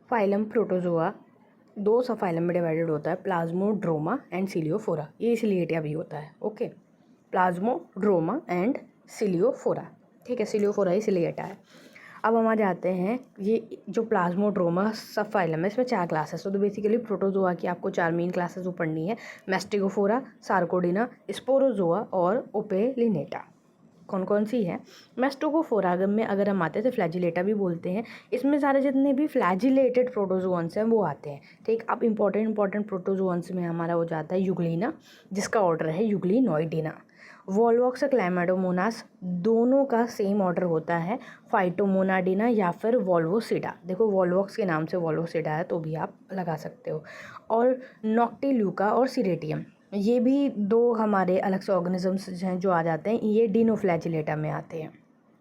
Phylum protozoa दो सब phylum में डिवाइडेड होता है, प्लाज्मोड्रोमा एंड सिलियोफोरा। ये सिलिएटा भी होता है। Okay, Plasmodroma and Ciliophora. ठीक है, सिलियोफोरा ही सिलिएटा है। अब हम आ जाते हैं, ये जो प्लाज्मोड्रोमा सब फाइलम है, इसमें 4 क्लासेस। तो बेसिकली प्रोटोजोआ की आपको 4 मेन क्लासेस पढ़नी है, मैस्टिगोफोरा, सार्कोडिना, स्पोरोजोआ और ओपेलिनेटा। कौन कौन सी है? मैस्टिगोफोरा में अगर हम आते हैं तो फ्लैजिलेटा भी बोलते हैं। इसमें सारे जितने भी फ्लैजिलेटेड प्रोटोजोअन्स हैं वो आते हैं। ठीक, अब इंपॉर्टेंट प्रोटोजोअन्स में हमारा हो जाता है यूग्लिना, जिसका ऑर्डर है यूग्लिनोइडिना। वॉलवॉक्स और क्लैमाइडोमोनास दोनों का सेम ऑर्डर होता है, फाइटोमोनाडिना या फिर वॉल्वोसिडा। देखो वॉलवॉक्स के नाम से वॉल्वोसिडा है तो भी आप लगा सकते हो। और नॉक्टिल्यूका और सिरेटियम, ये भी दो हमारे अलग से ऑर्गेनिजम्स हैं जो आ जाते हैं, ये डिनोफ्लैजिलेटा में आते हैं।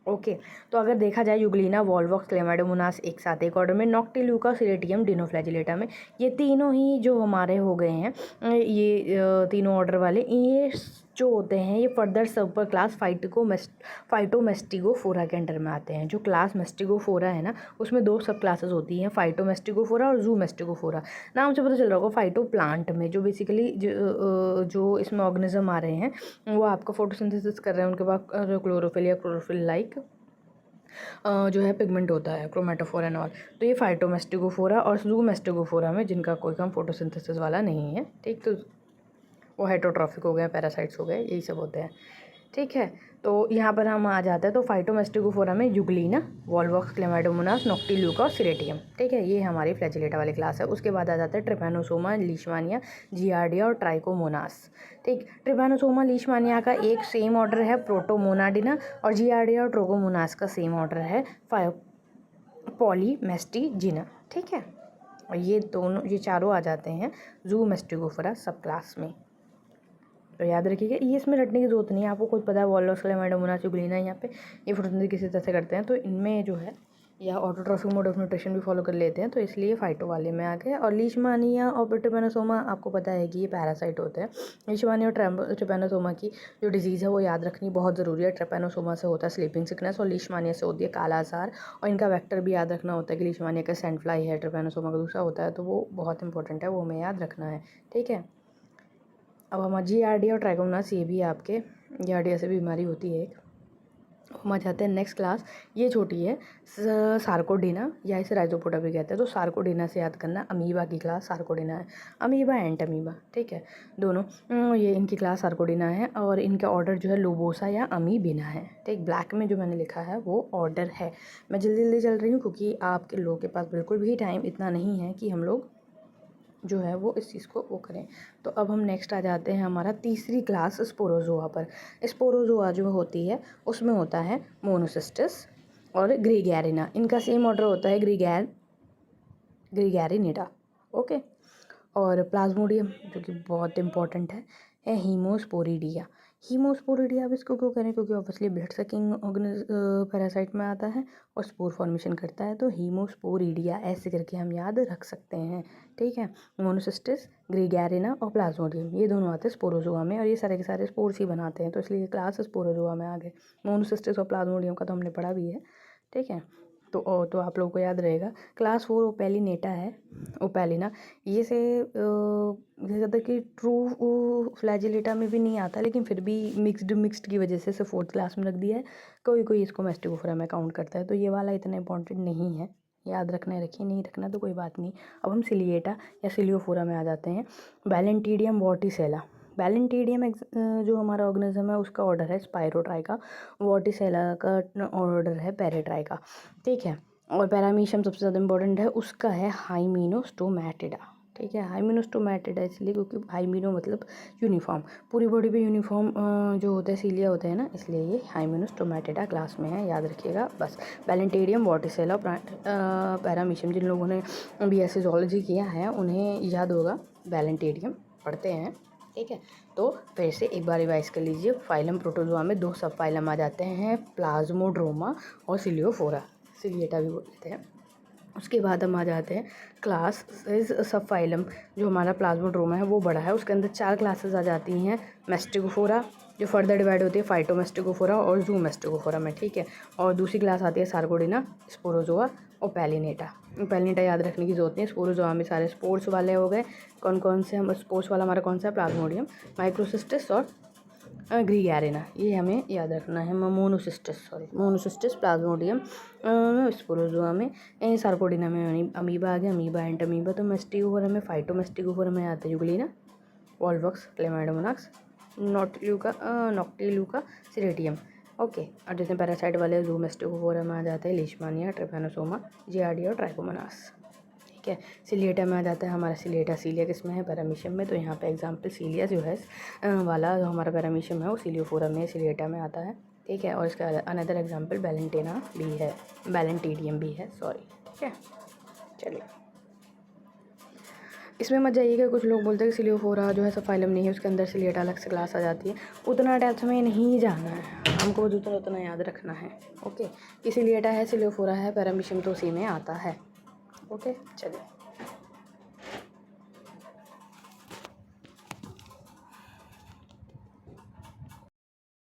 ओके, तो अगर देखा जाए यूग्लिना, वॉलवॉक्स, क्लेमाइडोमोनास एक साथ एक ऑर्डर में, नॉक्टिल्यूका, सिरेटियम डिनोफ्लैजिलेटा में। ये तीनों ही जो हमारे हो गए हैं, ये तीनों ऑर्डर वाले, ये जो होते हैं ये फर्दर सब क्लास फाइटोमेस्टिगोफोरा के अंडर में आते हैं। जो क्लास मेस्टिगोफोरा है ना, उसमें 2 सब क्लासेस होती हैं, फाइटोमेस्टिगोफोरा और जूमेस्टिगोफोरा। नाम से पता चल रहा होगा, फाइटो प्लांट में जो बेसिकली जो इसमें ऑर्गेनिज्म आ रहे हैं वो आपका फोटोसिंथेसिस कर रहे हैं, उनके पास क्लोरोफिल या क्लोरोफिल लाइक जो है पिगमेंट होता है, क्रोमेटोफोर एंड ऑल। तो ये फाइटोमेस्टिगोफोरा और जूमेस्टिगोफोरा में जिनका कोई काम फोटोसिंथेसिस वाला नहीं है। ठीक, तो वो हेटरोट्रॉफिक हो गया, पैरासाइट्स हो गए, यही सब होते हैं। ठीक है, तो यहाँ पर हम आ जाते हैं तो फाइटोमेस्टिगोफोरा में यूग्लिना, वॉलवॉक्स, क्लेमाइडोमोनास, नॉक्टिल्यूका और सिरेटियम। ठीक है, ये हमारी फ्लैजिलेटा वाली क्लास है। उसके बाद आ जाता है ट्रिपैनोसोमा, लीशमानिया, जियार्डिया और ट्राइकोमोनास। ठीक, ट्रिपैनोसोमा, लीशमानिया का एक सेम ऑर्डर है, प्रोटोमोनाडिना, और जियार्डिया और ट्रोकोमोनास का सेम ऑर्डर है, पॉलीमेस्टिजिना। ठीक है, और ये चारों आ जाते हैं जूमेस्टिगोफोरा सब क्लास में। तो याद रखिएगा, ये इसमें रटने की जरूरत नहीं है, आपको खुद पता है। वॉलवॉक्स, क्लेमाइडोमोनास, यूग्लिना, यहाँ पे ये फोटोसिंथेसिस किसी तरह से करते हैं, तो इनमें जो है या ऑटोट्रॉफिक मोड ऑफ न्यूट्रिशन भी फॉलो कर लेते हैं, तो इसलिए फाइटो वाले में आ गए। और लीशमानिया और ट्रिपैनोसोमा आपको पता है कि ये पैरासाइट होते हैं। लीशमानिया और ट्रिपैनोसोमा की जो डिजीज़ है वो याद रखनी बहुत ज़रूरी है। ट्रिपैनोसोमा से होता है स्लीपिंग सिकनेस और लीशमानिया से होती है काला अज़ार, और इनका वेक्टर भी याद रखना होता है कि लीशमानिया का सैंड फ्लाई है, ट्रिपैनोसोमा का दूसरा होता है, तो वो बहुत इंपॉर्टेंट है, वो हमें याद रखना है। ठीक है, अब हमारा जियार्डिया और ट्राइकोमोनास, ये भी आपके जियार्डिया से बीमारी होती है एक। हम आ जाते हैं नेक्स्ट क्लास, ये छोटी है, सार्कोडिना या इसे राइजोपोडा भी कहते हैं। तो सार्कोडिना से याद करना, अमीबा की क्लास सार्कोडिना है, अमीबा एंड अमीबा। ठीक है, दोनों ये इनकी क्लास सार्कोडिना है, और इनका ऑर्डर जो है लोबोसा या अमीबिना है। ठीक, ब्लैक में जो मैंने लिखा है वो ऑर्डर है। मैं जल्दी जल्दी चल रही हूँ क्योंकि आपके लोगों के पास बिल्कुल भी टाइम इतना नहीं है कि हम लोग जो है वो इस चीज़ को वो करें। तो अब हम नेक्स्ट आ जाते हैं हमारा तीसरी क्लास स्पोरोजोआ पर। स्पोरोजोआ जो होती है उसमें होता है मोनोसिस्टस और ग्रीगैरिना। इनका सेम ऑर्डर होता है, ग्रीगैरिनिडा। ओके, और प्लाज्मोडियम जो कि बहुत इंपॉर्टेंट है हीमोस्पोरिडिया। हीमोस्पोरिडिया अब इसको क्यों करें, क्योंकि ऑब्वियसली ब्लड सकिंग पैरासाइट में आता है और स्पोर फॉर्मेशन करता है, तो हीमोस्पोरिडिया ऐसे करके हम याद रख सकते हैं। ठीक है, मोनोसिस्टिस, ग्रीगैरिना और प्लाज्मोडियम ये दोनों आते हैं स्पोरोजोआ में, और ये सारे के सारे स्पोर्स ही बनाते हैं, तो इसलिए क्लास स्पोरोजोआ में आ गए। मोनोसिस्टिस और प्लाज्मोडियम का तो हमने पढ़ा भी है। ठीक है, तो आप लोगों को याद रहेगा। क्लास 4 ओपेलिनेटा है, ओपेलिना। ये से कह सकते कि ट्रू फ्लैजिलेटा में भी नहीं आता, लेकिन फिर भी मिक्स्ड की वजह से 4th क्लास में रख दिया है। कोई इसको मैस्टिगोफोरा में काउंट करता है, तो ये वाला इतना इंपॉर्टेंट नहीं है, याद रखना है, रखिए, नहीं रखना तो कोई बात नहीं। अब हम सिलिएटा या सिलियोफोरा में आ जाते हैं। बैलेंटीडियम वॉटिसेला। बैलेंटीडियम जो हमारा ऑर्गेनिज्म है उसका ऑर्डर है स्पाइरोट्राइका, वॉटिसेला का ऑर्डर है पेरेट्राइका। ठीक है, और पैरामीशियम सबसे ज़्यादा इंपॉर्टेंट है, उसका है हाइमिनोस्टोमैटिडा। ठीक है, हाइमिनोस्टोमैटिडा इसलिए क्योंकि हाइमिनो मतलब यूनिफॉर्म, पूरी बॉडी पे यूनिफॉर्म जो होता है सीलिया होते हैं ना, इसलिए ये हाइमिनोस्टोमैटिडा क्लास में है, याद रखिएगा बस। बैलेंटेरियम, वॉटिसेला, पैरामीशियम, जिन लोगों ने BSc ज़ूलॉजी किया है उन्हें याद होगा, बैलेंटेरियम पढ़ते हैं। ठीक है, तो फिर से एक बार रिवाइज कर लीजिए। फाइलम प्रोटोजोआ में 2 सब फाइलम आ जाते हैं, प्लाज्मोड्रोमा और सिलियोफोरा, सिलिएटा भी बोलते हैं। उसके बाद हम आ जाते हैं क्लास सब फाइलम। जो हमारा प्लाज्मोड्रोमा है वो बड़ा है, उसके अंदर 4 क्लासेस आ जाती हैं, मैस्टिगोफोरा जो फर्दर डिवाइड होती है फाइटोमेस्टिगोफोरा और जूमेस्टिगोफोरा में। ठीक है, और दूसरी क्लास आती है सार्कोडिना, स्पोरोजोआ और पैलिनेटा याद रखने की ज़रूरत नहीं है। स्पोरोजोआ में सारे स्पोर्ट्स वाले हो गए। कौन कौन से हम स्पोर्ट्स वाला हमारा कौन सा है? प्लाज्मोडियम, माइक्रोसिस्टिस और ग्रीगैरिना, ये हमें याद रखना है। मोनोसिस्टिस प्लाज्मोडियम स्पोरोजोआ में, सार्कोडिना में अमीबा आ गया, अमीबा एंड अमीबा। तो मेस्टिकोफोरा में फाइटोमेस्टिकोफोरा में आता है यूग्लिना, वॉल्वक्स, क्लेमाइडोमोनाक्स, नॉक्टिल्यूका सिरेटियम। ओके, और जैसे पैरासाइट वाले ज़ूमेस्टिकोफोरा में आ जाते हैं लीशमानिया, ट्रिपैनोसोमा, जियार्डिया और ट्राइकोमोनास। ठीक है, सिलिएटा में आ जाता है हमारा सिलिएटा। सीलिया किसमें है? पैरामीशियम में। तो यहाँ पे एग्जांपल सीलिया जो है वाला जो हमारा पैरामीशियम है वो सिलियोफोरम में, सिलिएटा में आता है। ठीक है, और इसका अनदर एग्जांपल बैलेंटेना भी है, बैलेंटीडियम भी है, सॉरी। ठीक है, चलिए इसमें मत जाइएगा। कुछ लोग बोलते हैं कि सिलियोफोरा जो है सफाइलम नहीं है, उसके अंदर सिलिएटा अलग से क्लास आ जाती है। उतना डेप्थ में नहीं जाना है हमको, उतना याद रखना है। ओके, कि सिलिएटा है, सिलियोफोरा है, पैरामीशियम तो उसी में आता है। ओके, चलिए।